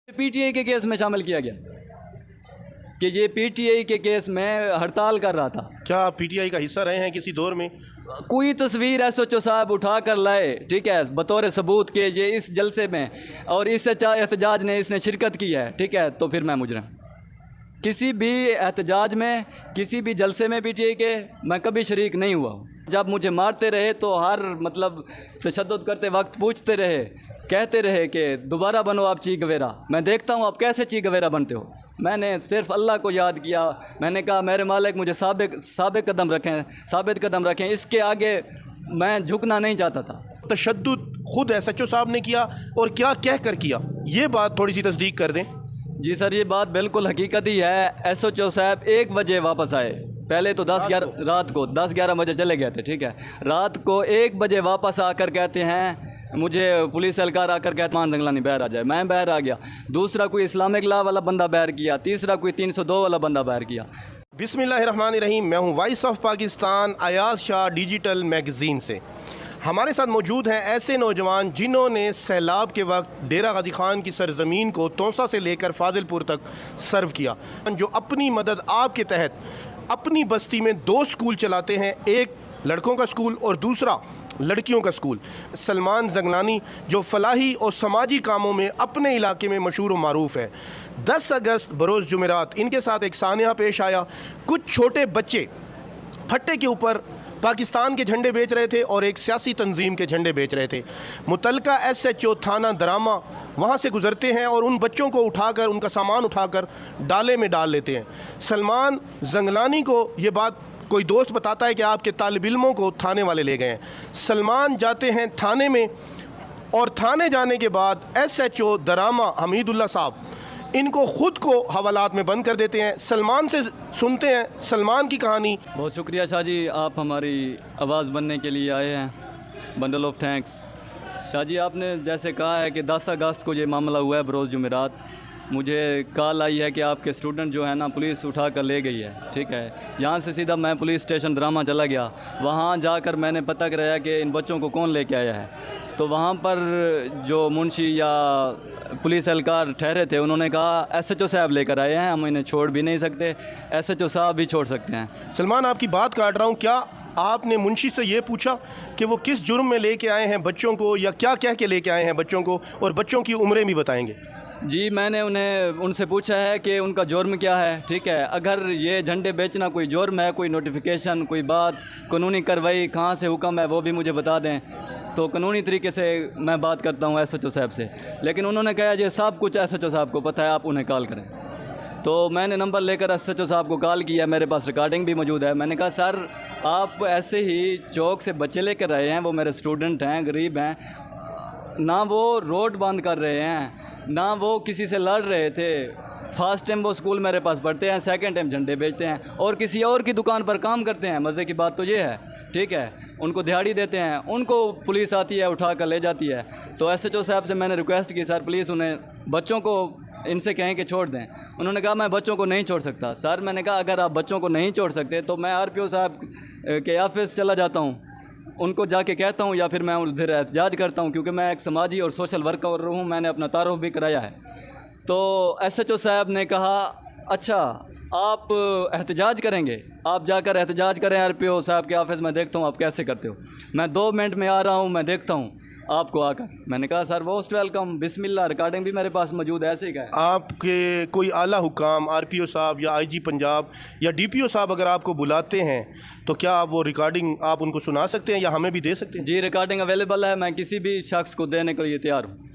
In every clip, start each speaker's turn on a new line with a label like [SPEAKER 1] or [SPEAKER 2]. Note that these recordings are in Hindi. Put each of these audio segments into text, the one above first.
[SPEAKER 1] पीटीआई के केस में शामिल किया गया कि ये पीटीआई के केस में हड़ताल कर रहा था।
[SPEAKER 2] क्या आप पीटीआई का हिस्सा रहे हैं किसी दौर में?
[SPEAKER 1] कोई तस्वीर एसएचओ साहब उठा कर लाए, ठीक है, बतौर सबूत के ये इस जलसे में और इस एहतजाज ने इसने शिरकत की है, ठीक है, तो फिर मैं मुजरिम। किसी भी एहतजाज में, किसी भी जलसे में पीटीआई के मैं कभी शरीक नहीं हुआ हूँ। जब मुझे मारते रहे तो हर मतलब तशद्दुद करते वक्त पूछते रहे, कहते रहे कि दोबारा बनो आप ची गवेरा। मैं देखता हूँ आप कैसे ची गवेरा बनते हो। मैंने सिर्फ अल्लाह को याद किया। मैंने कहा मेरे मालिक मुझे साबित कदम रखें, इसके आगे मैं झुकना नहीं चाहता था।
[SPEAKER 2] तशद्दुद खुद एसएचओ साहब ने किया और क्या कह कर किया, ये बात थोड़ी सी तस्दीक कर दें।
[SPEAKER 1] जी सर, ये बात बिल्कुल हकीकत ही है। एसएचओ साहब 1 बजे वापस आए। पहले तो 10-11 रात को 10-11 बजे चले गए थे, ठीक है। रात को 1 बजे वापस आकर कहते हैं, मुझे पुलिस एहलकार आकर कहते मान जंगलानी बाहर आ जाए। मैं बाहर आ गया। दूसरा कोई इस्लामिक लॉ वाला बंदा बाहर किया। तीसरा कोई 302 वाला बंदा बाहर किया।
[SPEAKER 2] बिस्मिल्लाहिर्रहमानिर्रहीम। मैं हूँ voice of Pakistan Ayaz Shah digital magazine से। हमारे साथ मौजूद हैं ऐसे नौजवान जिन्होंने सैलाब के वक्त डेरा गाजी खान की सरजमीन को तौसा से लेकर फाजिलपुर तक सर्व किया, जो अपनी मदद आपके तहत अपनी बस्ती में 2 स्कूल चलाते हैं, एक लड़कों का स्कूल और दूसरा लड़कियों का स्कूल। सलमान जंगलानी जो फलाही और समाजी कामों में अपने इलाके में मशहूर व मारूफ़ है। 10 अगस्त बरोज़ जुमेरात इनके साथ एक सानिया पेश आया। कुछ छोटे बच्चे फट्टे के ऊपर पाकिस्तान के झंडे बेच रहे थे और एक सियासी तंजीम के झंडे बेच रहे थे। मुतलका एसएचओ थाना दरामा वहाँ से गुज़रते हैं और उन बच्चों को उठाकर, उनका सामान उठाकर डाले में डाल लेते हैं। सलमान जंगलानी को ये बात कोई दोस्त बताता है कि आपके तालिब इल्मों को थाने वाले ले गए हैं। सलमान जाते हैं थाने में और थाने जाने के बाद एसएचओ दरामा हमीदुल्लाह साहब इनको खुद को हवालात में बंद कर देते हैं। सलमान से सुनते हैं सलमान की कहानी।
[SPEAKER 1] बहुत शुक्रिया शाह जी, आप हमारी आवाज़ बनने के लिए आए हैं। Bundle of thanks. Shah ji, आपने जैसे कहा है कि 10 अगस्त को ये मामला हुआ है बरोज़ जुमेरात। मुझे कॉल आई है कि आपके स्टूडेंट जो है ना पुलिस उठा कर ले गई है, ठीक है। यहाँ से सीधा मैं पुलिस स्टेशन दरामा चला गया। वहाँ जाकर मैंने पता कराया कि इन बच्चों को कौन लेके आया है। तो वहाँ पर जो मुंशी या पुलिस एहलकार ठहरे थे उन्होंने कहा एसएचओ साहब लेकर आए हैं, हम इन्हें छोड़ भी नहीं सकते, एसएचओ साहब भी छोड़ सकते हैं।
[SPEAKER 2] सलमान, आपकी बात काट रहा हूँ, क्या आपने मुंशी से ये पूछा कि वो किस जुर्म में लेके आए हैं बच्चों को, या क्या कह के लेके आए हैं बच्चों को, और बच्चों की उम्रें भी बताएंगे?
[SPEAKER 1] जी, मैंने उनसे पूछा है कि उनका जुर्म क्या है, ठीक है। अगर ये झंडे बेचना कोई जुर्म है, कोई नोटिफिकेशन, कोई बात, कानूनी कार्रवाई कहाँ से हुक्म है वो भी मुझे बता दें, तो कानूनी तरीके से मैं बात करता हूँ एसएचओ साहब से। लेकिन उन्होंने कहा ये सब कुछ एसएचओ साहब को पता है, आप उन्हें कॉल करें। तो मैंने नंबर लेकर एसएचओ साहब को कॉल किया। मेरे पास रिकॉर्डिंग भी मौजूद है। मैंने कहा सर, आप ऐसे ही चौक से बच्चे लेकर आए हैं, वो मेरे स्टूडेंट हैं, गरीब हैं, ना वो रोड बंद कर रहे हैं, ना वो किसी से लड़ रहे थे। फर्स्ट टाइम वो स्कूल मेरे पास पढ़ते हैं, सेकंड टाइम झंडे बेचते हैं और किसी और की दुकान पर काम करते हैं। मज़े की बात तो ये है, ठीक है, उनको दिहाड़ी देते हैं, उनको पुलिस आती है उठा कर ले जाती है। तो एसएचओ साहब से मैंने रिक्वेस्ट की, सर प्लीज़ उन्हें बच्चों को इनसे कहें कि छोड़ दें। उन्होंने कहा मैं बच्चों को नहीं छोड़ सकता। सर, मैंने कहा अगर आप बच्चों को नहीं छोड़ सकते तो मैं आरपीओ साहब के ऑफिस चला जाता हूँ, उनको जाके कहता हूँ, या फिर मैं उधर एहतजाज करता हूँ, क्योंकि मैं एक समाजी और सोशल वर्कर हूँ। मैंने अपना तारुफ भी कराया है। तो एसएचओ साहब ने कहा अच्छा आप एहतजाज करेंगे, आप जाकर एहतजाज करें आरपीओ साहब के ऑफिस में, देखता हूँ आप कैसे करते हो। मैं 2 मिनट में आ रहा हूँ, मैं देखता हूँ आपको आकर। मैंने कहा सर मोस्ट वेलकम, बिस्मिल्लाह, रिकॉर्डिंग भी मेरे पास मौजूद है। ऐसे ही है।
[SPEAKER 2] आपके कोई आला हुकाम, आरपीओ साहब या आईजी पंजाब या डीपीओ साहब अगर आपको बुलाते हैं तो क्या आप वो रिकॉर्डिंग आप उनको सुना सकते हैं या हमें भी दे सकते हैं?
[SPEAKER 1] जी, रिकॉर्डिंग अवेलेबल है, मैं किसी भी शख्स को देने के लिए तैयार हूँ।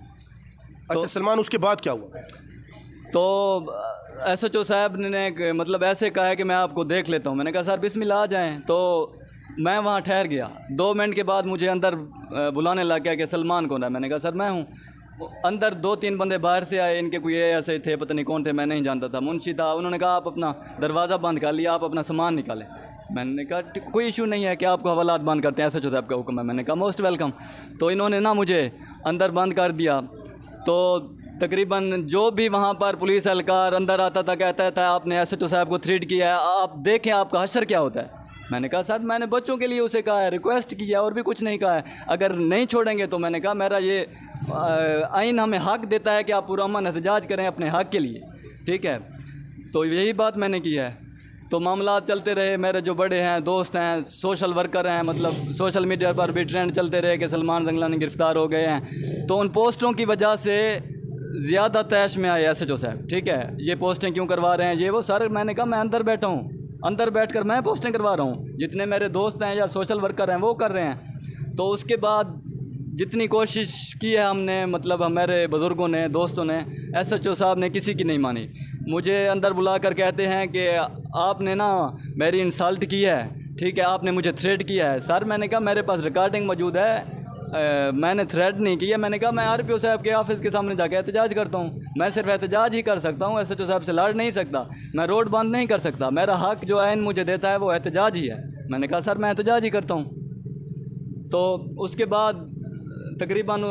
[SPEAKER 2] अच्छा सलमान, उसके बाद क्या हुआ?
[SPEAKER 1] तो एसएचओ साहब ने मतलब ऐसे कहा है कि मैं आपको देख लेता हूँ। मैंने कहा सर बिस्मिल्लाह आ जाएँ। तो मैं वहाँ ठहर गया। 2 मिनट के बाद मुझे अंदर बुलाने लग गया कि सलमान कौन है। मैंने कहा सर मैं हूँ। अंदर 2-3 बंदे बाहर से आए, इनके कोई ऐसे थे, पता नहीं कौन थे, मैं नहीं जानता था। मुंशी था। उन्होंने कहा आप अपना दरवाज़ा बंद कर लिया, आप अपना सामान निकालें। मैंने कहा कोई इशू नहीं है कि आपको हवालात बंद करते हैं, एसएचओ साहब का हुक्म है। मैंने कहा मोस्ट वेलकम। तो इन्होंने ना मुझे अंदर बंद कर दिया। तो तकरीबन जो भी वहाँ पर पुलिस एहलकार अंदर आता था कहता था आपने एसएचओ साहब को थ्रेट किया है, आप देखें आपका हशर क्या होता है। मैंने कहा सर मैंने बच्चों के लिए उसे कहा है, रिक्वेस्ट की है और भी कुछ नहीं कहा है। अगर नहीं छोड़ेंगे तो मैंने कहा मेरा ये आइन हमें हक देता है कि आप पुरअमन एहतजाज करें अपने हक के लिए, ठीक है। तो यही बात मैंने की है। तो मामला चलते रहे, मेरे जो बड़े हैं, दोस्त हैं, सोशल वर्कर हैं, मतलब सोशल मीडिया पर भी ट्रेंड चलते रहे कि सलमान जंगलानी गिरफ़्तार हो गए हैं। तो उन पोस्टों की वजह से ज़्यादा तैश में आए SHO साहब, ठीक है, ये पोस्टें क्यों करवा रहे हैं, ये वो। सर मैंने कहा मैं अंदर बैठा हूँ, अंदर बैठकर मैं पोस्टें करवा रहा हूँ, जितने मेरे दोस्त हैं या सोशल वर्कर हैं वो कर रहे हैं। तो उसके बाद जितनी कोशिश की है हमने, मतलब हमारे बुज़ुर्गों ने, दोस्तों ने, SHO साहब ने किसी की नहीं मानी। मुझे अंदर बुलाकर कहते हैं कि आपने ना मेरी इंसल्ट की है, ठीक है, आपने मुझे थ्रेट किया है। सर मैंने कहा मेरे पास रिकॉर्डिंग मौजूद है, मैंने थ्रेट नहीं किया। मैंने कहा मैं RPO साहब के ऑफिस के सामने जाकर एहतजाज करता हूँ, मैं सिर्फ एहतजाज ही कर सकता हूँ, SHO साहब से लड़ नहीं सकता, मैं रोड बंद नहीं कर सकता, मेरा हक जो आइन मुझे देता है वो एहतजाज ही है। मैंने कहा सर मैं एहतजाज ही करता हूँ। तो उसके बाद तकरीबन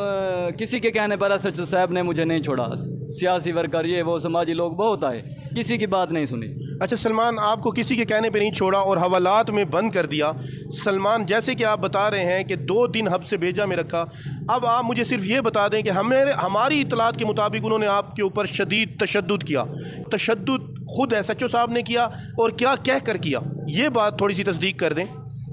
[SPEAKER 1] किसी के कहने पर SHO साहब ने मुझे नहीं छोड़ा। सियासी वर्कर, ये वो, समाजी लोग बहुत आए, किसी की बात नहीं सुनी।
[SPEAKER 2] अच्छा सलमान, आपको किसी के कहने पे नहीं छोड़ा और हवालात में बंद कर दिया। सलमान, जैसे कि आप बता रहे हैं कि 2 दिन हब्स बेजा में रखा, अब आप मुझे सिर्फ ये बता दें कि हमारी इतलात के मुताबिक उन्होंने आपके ऊपर शदीद तशद्दुद किया। तशद्दुद खुद SHO साहब ने किया और क्या कह कर किया, ये बात थोड़ी सी तस्दीक कर दें।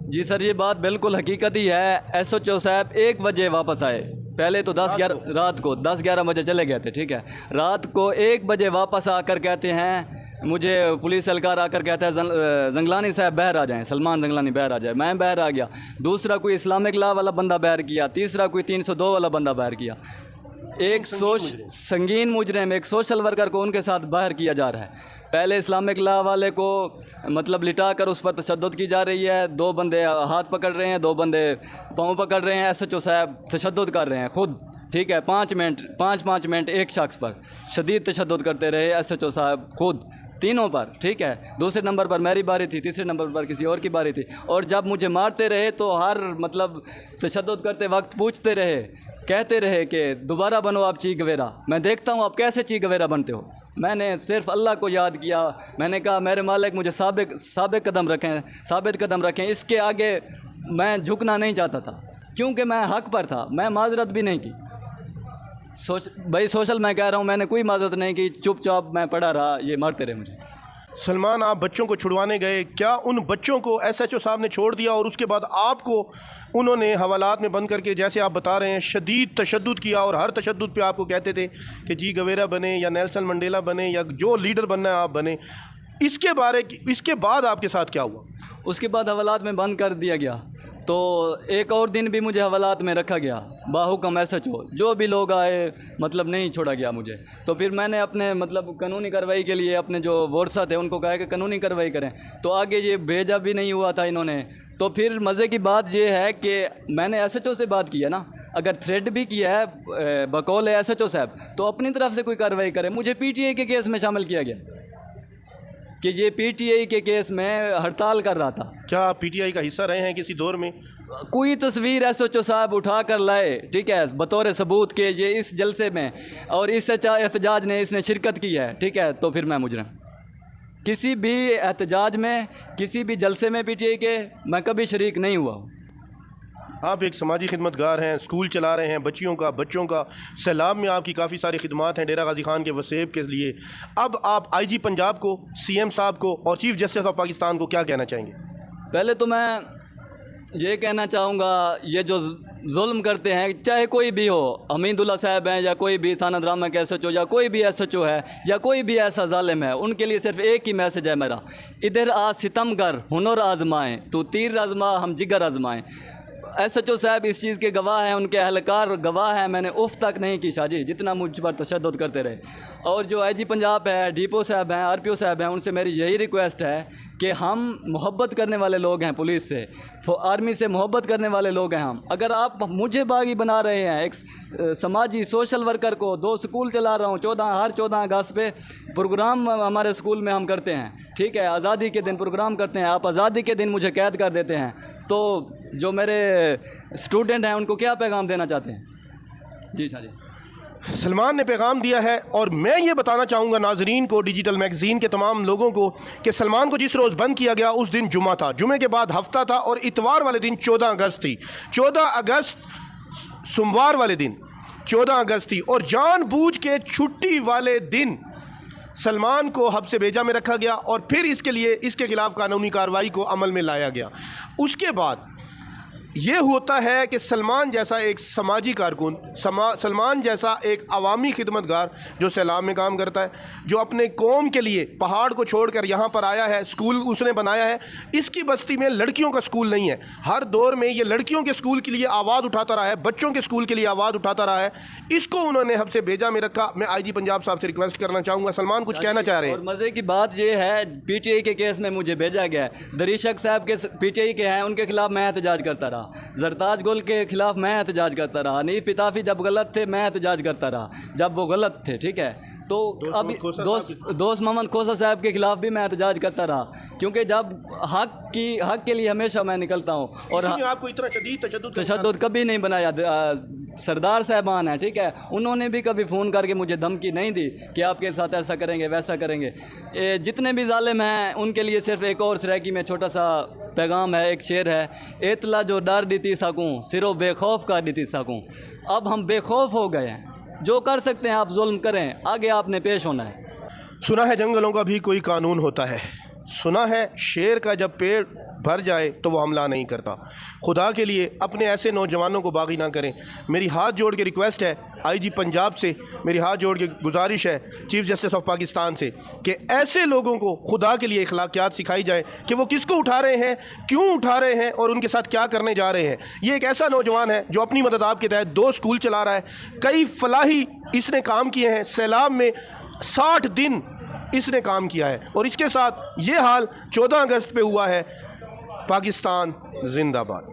[SPEAKER 1] जी सर, ये बात बिल्कुल हकीकत ही है। SHO साहब 1 बजे वापस आए, पहले तो 10-11 रात को 10-11 बजे चले गए थे, ठीक है। रात को 1 बजे वापस आकर कहते हैं, मुझे पुलिस एहलकार आकर कहता है जंगलानी साहब बाहर आ जाएं, सलमान जंगलानी बाहर आ जाए। मैं बाहर आ गया, दूसरा कोई इस्लामिक लॉ वाला बंदा बाहर किया, तीसरा कोई 302 वाला बंदा बाहर किया। एक संगीन मुजरिम, एक सोशल वर्कर को उनके साथ बाहर किया जा रहा है। पहले इस्लामिक लॉ वाले को मतलब लिटा कर उस पर तशद्दुद की जा रही है, 2 बंदे हाथ पकड़ रहे हैं, 2 बंदे पाँव पकड़ रहे हैं, SHO साहब तशद्दुद कर रहे हैं खुद, ठीक है। 5 मिनट एक शख्स पर शदीद तशद्दुद करते रहे SHO साहब खुद, तीनों पर, ठीक है। दूसरे नंबर पर मेरी बारी थी, तीसरे नंबर पर किसी और की बारी थी। और जब मुझे मारते रहे तो हर मतलब तशद्दुद करते वक्त पूछते रहे, कहते रहे कि दोबारा बनो आप ची गवेरा, मैं देखता हूँ आप कैसे ची गवेरा बनते हो। मैंने सिर्फ अल्लाह को याद किया, मैंने कहा मेरे मालिक मुझे साबित कदम रखें, इसके आगे मैं झुकना नहीं चाहता था, क्योंकि मैं हक पर था, मैं माजरत भी नहीं की। भाई सोशल मैं कह रहा हूँ, मैंने कोई माजरत नहीं की, चुपचाप मैं पड़ा रहा, ये मारते रहे मुझे।
[SPEAKER 2] सलमान, आप बच्चों को छुड़वाने गए, क्या उन बच्चों को SHO साहब ने छोड़ दिया और उसके बाद आपको उन्होंने हवालात में बंद करके, जैसे आप बता रहे हैं, शदीद तशद्दुद किया और हर तशद्दुद पे आपको कहते थे कि जी गवेरा बने या नेल्सन मंडेला बने या जो लीडर बनना है आप बने, इसके बाद आपके साथ क्या हुआ?
[SPEAKER 1] उसके बाद हवालात में बंद कर दिया गया। तो एक और दिन भी मुझे हवालात में रखा गया बाहुकम SHO, जो भी लोग आए मतलब नहीं छोड़ा गया मुझे। तो फिर मैंने अपने मतलब कानूनी कार्रवाई के लिए अपने जो वर्सा थे उनको कहा कि कानूनी कार्रवाई करें, तो आगे ये भेजा भी नहीं हुआ था इन्होंने। तो फिर मज़े की बात ये है कि मैंने SHO से बात की है ना, अगर थ्रेड भी किया है बकौल है SHO साहब, तो अपनी तरफ से कोई कार्रवाई करें। मुझे PTI के केस में शामिल किया गया कि ये PTI के केस में हड़ताल कर रहा था। क्या
[SPEAKER 2] आप PTI का हिस्सा रहे हैं किसी दौर में?
[SPEAKER 1] कोई तस्वीर SHO साहब उठा कर लाए, ठीक है, बतौर सबूत के ये इस जलसे में और इस एहतजाज ने इसने शिरकत की है, ठीक है, तो फिर मैं मुजरिम। किसी भी एहतजाज में, किसी भी जलसे में PTI के मैं कभी शरीक नहीं हुआ हूँ।
[SPEAKER 2] आप एक समाजी खिदमतगार हैं, स्कूल चला रहे हैं बच्चों का। सैलाब में आपकी काफ़ी सारी खिदमात हैं डेरा गाजी खान के वसेब के लिए। अब आप IG पंजाब को, CM साहब को और चीफ जस्टिस ऑफ पाकिस्तान को क्या कहना चाहेंगे?
[SPEAKER 1] पहले तो मैं ये कहना चाहूँगा, ये जो जुल्म करते हैं, चाहे कोई भी हो, हमीदुल्ला साहब हैं या कोई भी थाना ड्रामा के SHO या कोई भी SHO है या कोई भी ऐसा जालिम है, उनके लिए सिर्फ एक ही मैसेज है मेरा, इधर आ सितम कर हुनर आजमाएँ, तू तीर आजमा हम जिगर आजमाएँ। SHO साहब इस चीज़ के गवाह हैं, उनके अहलकार गवाह हैं, मैंने उफ तक नहीं की शाजी जितना मुझ पर तशद्दुद करते रहे। और जो IG पंजाब है, DPO साहब हैं, RPO साहब हैं, उनसे मेरी यही रिक्वेस्ट है कि हम मोहब्बत करने वाले लोग हैं, पुलिस से, आर्मी से मोहब्बत करने वाले लोग हैं हम। अगर आप मुझे बागी बना रहे हैं, एक समाजी सोशल वर्कर को, 2 स्कूल चला रहा हूँ, हर 14 अगस्त पे प्रोग्राम हमारे स्कूल में हम करते हैं, ठीक है, आज़ादी के दिन प्रोग्राम करते हैं, आप आज़ादी के दिन मुझे कैद कर देते हैं, तो जो मेरे स्टूडेंट हैं उनको क्या पैगाम देना चाहते हैं? जी शाह जी।
[SPEAKER 2] सलमान ने पैगाम दिया है और मैं ये बताना चाहूँगा नाजरीन को, डिजिटल मैगज़ीन के तमाम लोगों को, कि सलमान को जिस रोज़ बंद किया गया उस दिन जुमा था, जुमे के बाद हफ्ता था और इतवार वाले दिन 14 अगस्त थी। 14 अगस्त सोमवार वाले दिन 14 अगस्त थी और जानबूझ के छुट्टी वाले दिन सलमान को हब से भेजा में रखा गया और फिर इसके खिलाफ कानूनी कार्रवाई को अमल में लाया गया। उसके बाद ये होता है कि सलमान जैसा एक समाजी कारकुन, सलमान जैसा एक अवामी खिदमतगार जो सैलाब में काम करता है, जो अपने कौम के लिए पहाड़ को छोड़कर यहाँ पर आया है, स्कूल उसने बनाया है। इसकी बस्ती में लड़कियों का स्कूल नहीं है। हर दौर में ये लड़कियों के स्कूल के लिए आवाज़ उठाता रहा है, बच्चों के स्कूल के लिए आवाज़ उठाता रहा है। इसको उन्होंने हब से भेजा में रखा। मैं IG पंजाब साहब से रिक्वेस्ट करना चाहूँगा, सलमान कुछ कहना चाह रहे हैं।
[SPEAKER 1] और मज़े की बात ये है, PTI के केस में मुझे भेजा गया है। दरीशक साहब के PTI के हैं, उनके खिलाफ मैं एहतजाज करता रहा। जरताज गुल के खिलाफ मैं एहतजाज करता रहा। हनीफ पिताफी जब गलत थे मैं एहतजाज करता रहा, जब वो गलत थे, ठीक है। तो अभी दोस्त मोहम्मद खोसा साहब के खिलाफ भी मैं एहतजाज करता रहा, क्योंकि जब हक के लिए हमेशा मैं निकलता हूँ। और
[SPEAKER 2] आपको इतना
[SPEAKER 1] तशद्दुद कभी नहीं बनाया। सरदार साहबान है, ठीक है, उन्होंने भी कभी फ़ोन करके मुझे धमकी नहीं दी कि आपके साथ ऐसा करेंगे वैसा करेंगे। जितने भी जालिम हैं उनके लिए सिर्फ एक और सराकी में छोटा सा पैगाम है, एक शेर है, एतला जो डर देती सकूँ सिरो बेखौफ कर देती सकूँ। अब हम बेखौफ हो गए हैं, जो कर सकते हैं आप जुल्म करें, आगे आपने पेश होना है।
[SPEAKER 2] सुना है जंगलों का भी कोई कानून होता है, सुना है शेर का जब पेड़ भर जाए तो वो हमला नहीं करता। खुदा के लिए अपने ऐसे नौजवानों को बागी ना करें। मेरी हाथ जोड़ के रिक्वेस्ट है IG पंजाब से, मेरी हाथ जोड़ के गुजारिश है चीफ जस्टिस ऑफ पाकिस्तान से कि ऐसे लोगों को खुदा के लिए अखलाकियात सिखाई जाए कि वो किसको उठा रहे हैं, क्यों उठा रहे हैं और उनके साथ क्या करने जा रहे हैं। ये एक ऐसा नौजवान है जो अपनी मदद आपके तहत 2 स्कूल चला रहा है। कई फलाही इसने काम किए हैं। सैलाब में 60 दिन इसने काम किया है और इसके साथ ये हाल 14 अगस्त पे हुआ है। पाकिस्तान जिंदाबाद।